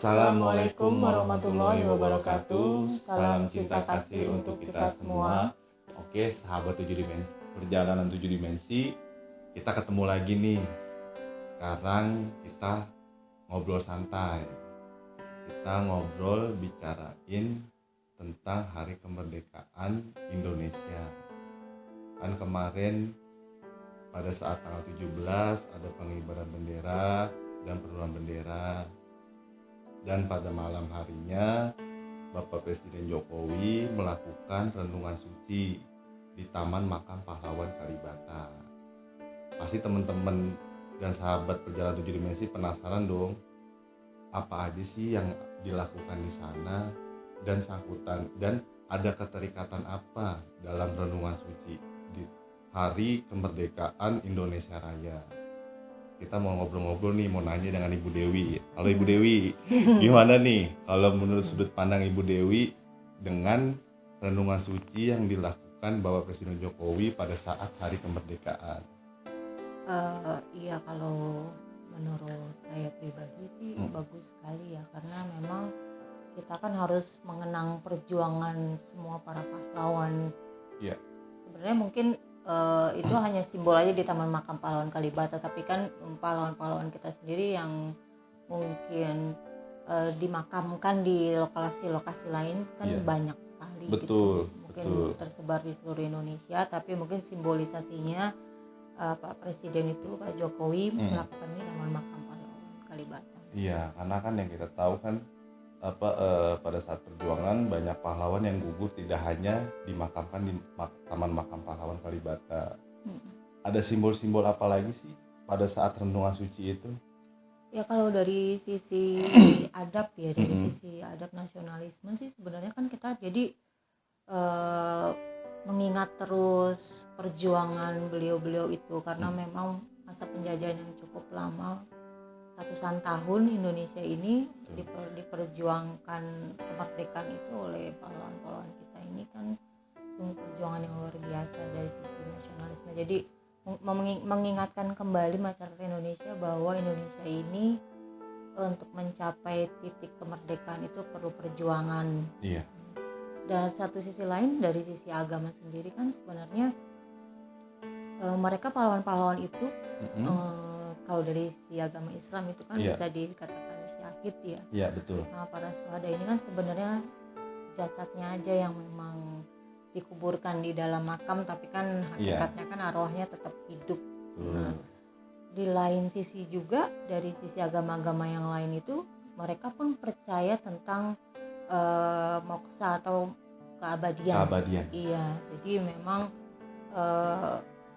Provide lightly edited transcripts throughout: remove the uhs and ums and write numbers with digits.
Assalamualaikum warahmatullahi wabarakatuh. Salam cinta kasih untuk kita semua. Oke, sahabat 7 dimensi, perjalanan 7 dimensi. Kita ketemu lagi nih. Sekarang kita ngobrol santai. Kita ngobrol bicarain tentang Hari Kemerdekaan Indonesia. Kan kemarin pada saat tanggal 17 ada pengibaran bendera dan penurunan bendera. Dan pada malam harinya Bapak Presiden Jokowi melakukan renungan suci di Taman Makam Pahlawan Kalibata. Pasti teman-teman dan sahabat perjalanan 7 dimensi penasaran dong, apa aja sih yang dilakukan di sana dan sangkutan dan ada keterikatan apa dalam renungan suci di Hari Kemerdekaan Indonesia Raya. Kita mau ngobrol-ngobrol nih, mau nanya dengan Ibu Dewi. Halo Ibu Dewi, gimana nih kalau menurut sudut pandang Ibu Dewi dengan renungan suci yang dilakukan Bapak Presiden Jokowi pada saat Hari Kemerdekaan? Iya, kalau menurut saya pribadi sih bagus sekali ya, karena memang kita kan harus mengenang perjuangan semua para pahlawan. Iya. Sebenarnya mungkin itu hanya simbol aja di Taman Makam Pahlawan Kalibata, tapi kan pahlawan-pahlawan kita sendiri yang mungkin dimakamkan di lokasi-lokasi lain kan banyak sekali. Betul, gitu. Mungkin betul. tersebar di seluruh Indonesia, tapi mungkin simbolisasinya Pak Presiden itu, Pak Jokowi melakukan di Taman Makam Pahlawan Kalibata. Iya, karena kan yang kita tahu kan pada saat perjuangan banyak pahlawan yang gugur tidak hanya dimakamkan di Taman Makam Pahlawan Kalibata. Ada simbol-simbol apa lagi sih pada saat renungan suci itu? Ya kalau dari sisi adab ya, dari sisi adab nasionalisme sih sebenarnya kan kita jadi mengingat terus perjuangan beliau-beliau itu, karena memang masa penjajahan yang cukup lama, ratusan tahun Indonesia ini diperjuangkan kemerdekaan itu oleh pahlawan-pahlawan kita ini kan sungguh perjuangan yang luar biasa dari sisi nasionalisme. Jadi mengingatkan kembali masyarakat Indonesia bahwa Indonesia ini untuk mencapai titik kemerdekaan itu perlu perjuangan. Iya. Dan satu sisi lain dari sisi agama sendiri kan sebenarnya mereka pahlawan-pahlawan itu kalau dari sisi agama Islam itu kan bisa dikatakan syahid ya. Iya, betul. Nah, para syuhada ini kan sebenarnya jasadnya aja yang memang dikuburkan di dalam makam, tapi kan hakikatnya kan arwahnya tetap hidup. Nah, di lain sisi juga dari sisi agama-agama yang lain itu mereka pun percaya tentang moksa atau keabadian. Iya, jadi memang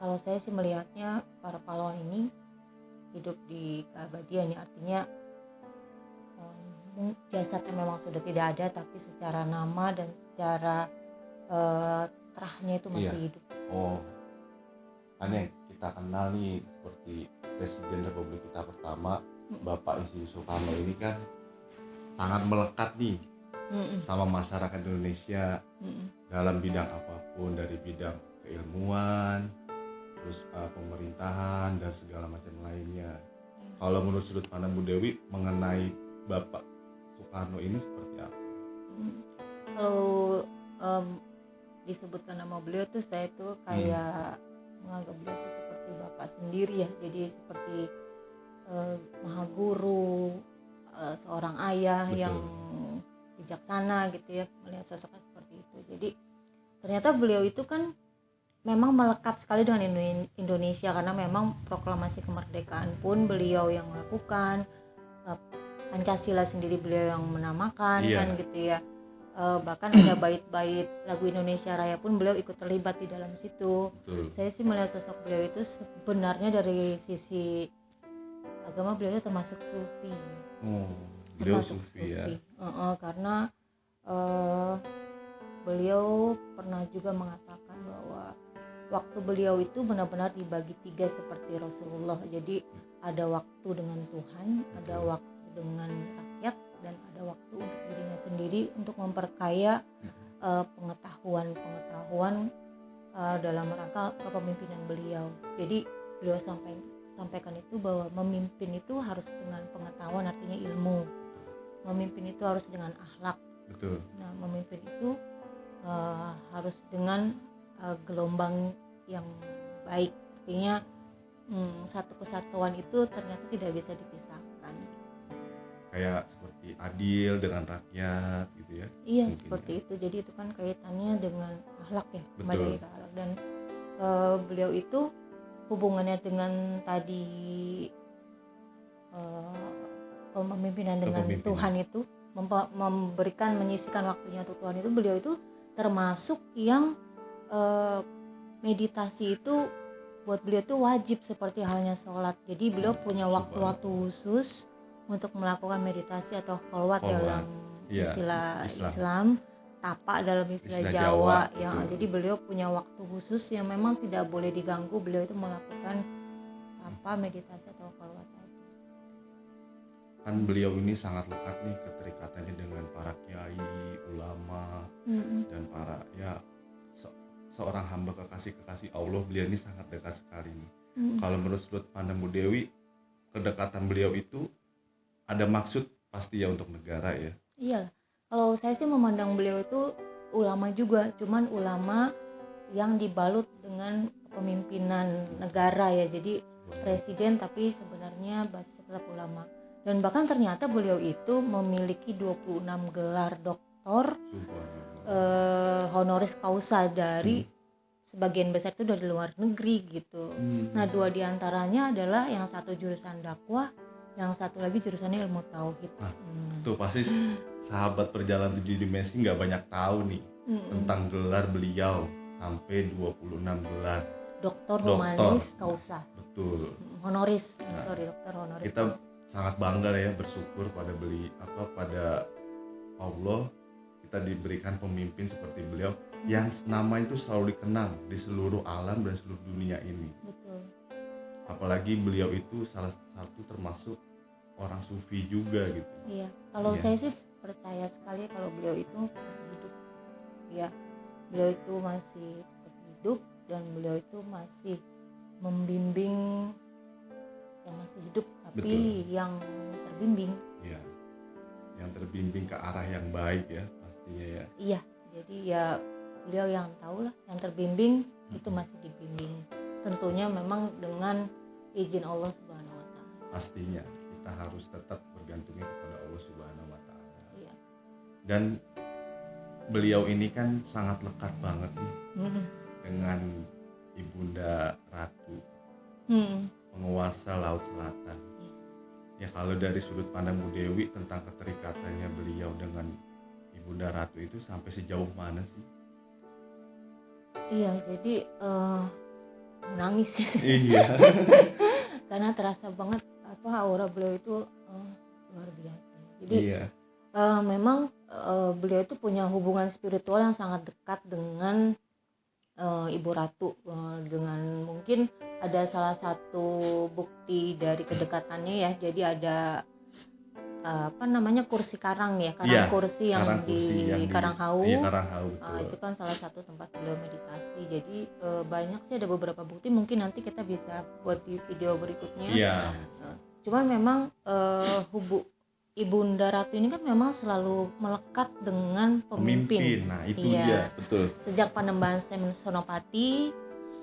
kalau saya sih melihatnya para pahlawan ini hidup di keabadian ya, artinya jasadnya memang sudah tidak ada, tapi secara nama dan secara terahnya itu masih hidup. Oh, kan yang kita kenal nih seperti Presiden Republik kita pertama Bapak Insinyur Soekarno ini kan sangat melekat nih sama masyarakat Indonesia dalam bidang apapun, dari bidang keilmuan, terus pemerintahan dan segala macam lainnya. Kalau menurut sudut pandang Bu Dewi mengenai Bapak Soekarno ini seperti apa? Kalau disebutkan nama beliau tuh saya tuh kayak menganggap beliau tuh seperti bapak sendiri ya, jadi seperti maha guru, seorang ayah. Betul. Yang bijaksana gitu ya, melihat sosoknya seperti itu. Jadi ternyata beliau itu kan memang melekat sekali dengan Indonesia, karena memang proklamasi kemerdekaan pun beliau yang melakukan, Pancasila sendiri beliau yang menamakan kan gitu ya. Bahkan ada bait-bait lagu Indonesia Raya pun beliau ikut terlibat di dalam situ. Saya sih melihat sosok beliau itu sebenarnya dari sisi agama beliau itu termasuk sufi. Beliau sufi ya. Karena beliau pernah juga mengatakan bahwa waktu beliau itu benar-benar dibagi 3 seperti Rasulullah. Jadi ada waktu dengan Tuhan, ada waktu dengan rakyat, dan ada waktu untuk dirinya sendiri untuk memperkaya pengetahuan dalam rangka kepemimpinan beliau. Jadi beliau sampaikan itu bahwa memimpin itu harus dengan pengetahuan, artinya ilmu. memimpin itu harus dengan akhlak. Betul. Nah, memimpin itu harus dengan gelombang yang baik. Artinya satu kesatuan itu ternyata tidak bisa dipisahkan. Kayak seperti adil dengan rakyat gitu ya. Iya, Mungkin seperti ya. itu. Jadi itu kan kaitannya dengan akhlak ya, Betul. kembali ke akhlak. Dan beliau itu hubungannya dengan tadi pemimpinan dengan Kepemimpinan. Tuhan itu, memberikan menyisikan waktunya untuk Tuhan itu, beliau itu termasuk yang meditasi itu buat beliau itu wajib seperti halnya sholat. Jadi beliau punya waktu-waktu khusus untuk melakukan meditasi atau kholwat dalam istilah Islam, tapak dalam istilah Jawa ya. Jadi beliau punya waktu khusus yang memang tidak boleh diganggu. Beliau itu melakukan tapak, meditasi atau kholwat tadi. Kan beliau ini sangat lekat nih keterikatannya dengan para kiai, ulama, dan para seorang hamba kekasih Allah. Beliau ini sangat dekat sekali nih. Kalau menurut Sudut Pandang Bu Dewi, kedekatan beliau itu ada maksud pasti ya untuk negara ya. Iya, kalau saya sih memandang beliau itu ulama juga, cuman ulama yang dibalut dengan kepemimpinan negara ya. Jadi presiden tapi sebenarnya basis tetap ulama. Dan bahkan ternyata beliau itu memiliki 26 gelar doktor honoris causa dari sebagian besar itu dari luar negeri gitu. Nah, 2 diantaranya adalah yang satu jurusan dakwah, yang satu lagi jurusannya ilmu tauhid. Tuh pasti sahabat perjalanan 7 dimensi nggak banyak tahu nih tentang gelar beliau, sampai 26 gelar doktor honoris causa. Betul. Honoris, doktor honoris. Kita sangat bangga ya, bersyukur pada pada Allah kita diberikan pemimpin seperti beliau yang nama itu selalu dikenang di seluruh alam dan seluruh dunia ini. Betul. Apalagi beliau itu salah satu termasuk orang sufi juga gitu. Iya, kalau saya sih percaya sekali kalau beliau itu masih hidup. Ya, beliau itu masih tetap hidup dan beliau itu masih membimbing yang masih hidup tapi Betul. yang terbimbing. Iya. Yang terbimbing ke arah yang baik ya pastinya ya. Iya, jadi ya beliau yang tahu lah, yang terbimbing itu masih dibimbing. Tentunya memang dengan izin Allah Subhanahu wa taala. Pastinya kita harus tetap bergantungnya kepada Allah Subhanahu wa taala. Iya. Dan beliau ini kan sangat lekat banget nih dengan Ibunda Ratu, penguasa Laut Selatan. Ya, kalau dari sudut pandang Bu Dewi tentang keterikatannya beliau dengan Ibunda Ratu itu sampai sejauh mana sih? Iya, jadi nangis ya. Iya. Karena terasa banget aura beliau itu luar biasa. Jadi memang beliau itu punya hubungan spiritual yang sangat dekat dengan Ibu Ratu. Dengan mungkin ada salah satu bukti dari kedekatannya ya. Jadi ada kursi karang ya, kursi yang di Karanghau. Iya, Karanghau. Itu kan salah satu tempat beliau meditasi. Jadi banyak sih, ada beberapa bukti, mungkin nanti kita bisa buat di video berikutnya. Iya. Cuman memang Ibunda Ratu ini kan memang selalu melekat dengan pemimpin. Nah, itu dia, betul. Sejak Panembahan Senopati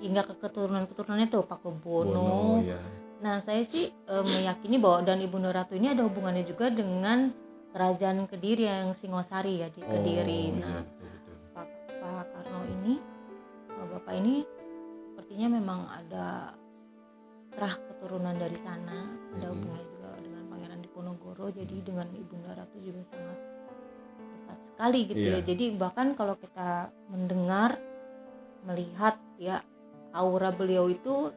hingga ke keturunan-keturunannya tuh Pakubuwono. Ya. Nah, saya sih meyakini bahwa dan Ibunda Ratu ini ada hubungannya juga dengan Kerajaan Kediri yang Singosari ya, di Kediri. Nah, betul. Pak Karno ini, Bapak ini sepertinya memang ada terah keturunan dari sana, ada hubungannya juga dengan Pangeran Diponegoro. Jadi dengan Ibunda Ratu juga sangat dekat sekali gitu ya. Jadi bahkan kalau kita mendengar, melihat ya, aura beliau itu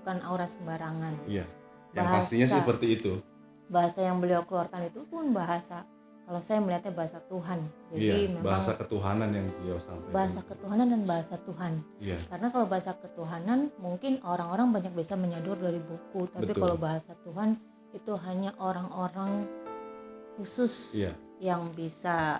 bukan aura sembarangan. Iya. Yang pastinya seperti itu. Bahasa yang beliau keluarkan itu pun bahasa, kalau saya melihatnya bahasa Tuhan. Jadi memang bahasa ketuhanan yang beliau sampaikan. Bahasa ketuhanan dan bahasa Tuhan. Iya. Karena kalau bahasa ketuhanan mungkin orang-orang banyak bisa menyadur dari buku, tapi kalau bahasa Tuhan itu hanya orang-orang khusus yang bisa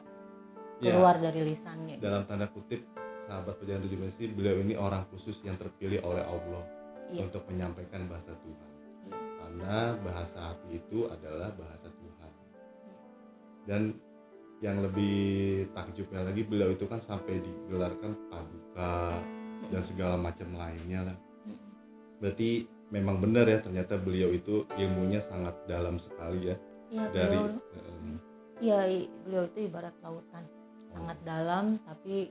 keluar dari lisannya. Dalam tanda kutip, sahabat perjalanan 7 dimensi, beliau ini orang khusus yang terpilih oleh Allah untuk menyampaikan bahasa Tuhan. Karena bahasa hati itu adalah bahasa Tuhan. Dan yang lebih takjubnya lagi, beliau itu kan sampai digelarkan paduka dan segala macam lainnya lah. Berarti memang benar ya, ternyata beliau itu ilmunya sangat dalam sekali ya. Ya, Dari beliau itu ibarat lautan, sangat dalam, tapi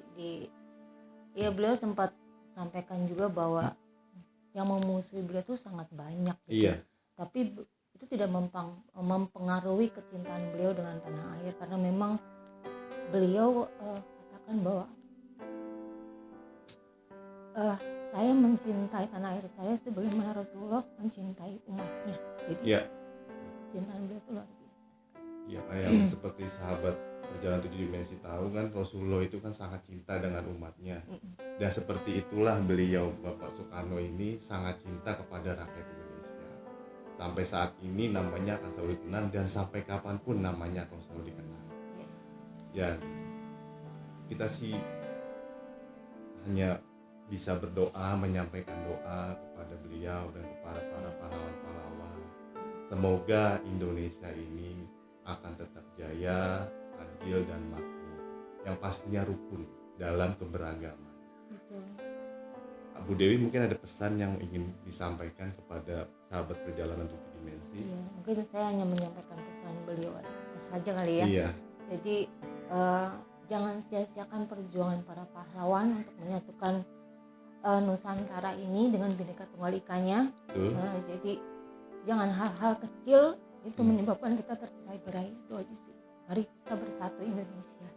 beliau sempat sampaikan juga bahwa yang memusuhi beliau itu sangat banyak gitu. Iya. Tapi itu tidak mempengaruhi kecintaan beliau dengan tanah air, karena memang beliau katakan bahwa saya mencintai tanah air saya sebagaimana Rasulullah mencintai umatnya. Jadi cintaan beliau itu luar biasa sekali. Ya, yang seperti sahabat perjalanan 7 dimensi tahu kan, Rasulullah itu kan sangat cinta dengan umatnya. Dan seperti itulah beliau, Bapak Soekarno ini sangat cinta kepada rakyat Indonesia. Sampai saat ini namanya akan selalu dikenang, dan sampai kapanpun namanya akan selalu dikenang. Ya, kita sih hanya bisa berdoa, menyampaikan doa kepada beliau dan kepada para pahlawan-pahlawan. Semoga Indonesia ini akan tetap jaya, adil dan makmur, yang pastinya rukun dalam keberagaman. Betul. Bu Dewi mungkin ada pesan yang ingin disampaikan kepada sahabat perjalanan 7 dimensi? Iya, mungkin saya hanya menyampaikan pesan beliau saja kali ya. Iya. Jadi jangan sia-siakan perjuangan para pahlawan untuk menyatukan Nusantara ini dengan Bhinneka Tunggal Ikanya. Jadi jangan hal-hal kecil itu menyebabkan kita tercerai-berai. Itu aja sih. Mari kita bersatu Indonesia.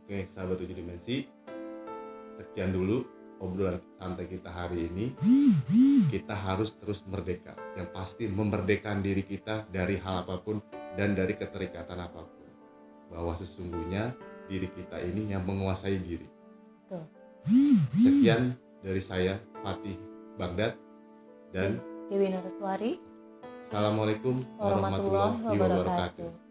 Oke, sahabat 7 dimensi, sekian dulu obrolan santai kita hari ini. Kita harus terus merdeka. Yang pasti memerdekakan diri kita dari hal apapun dan dari keterikatan apapun. Bahwa sesungguhnya diri kita ini yang menguasai diri. Betul. Sekian dari saya, Fatih Baghdad dan Dewi Naraswari. Assalamualaikum warahmatullahi wabarakatuh.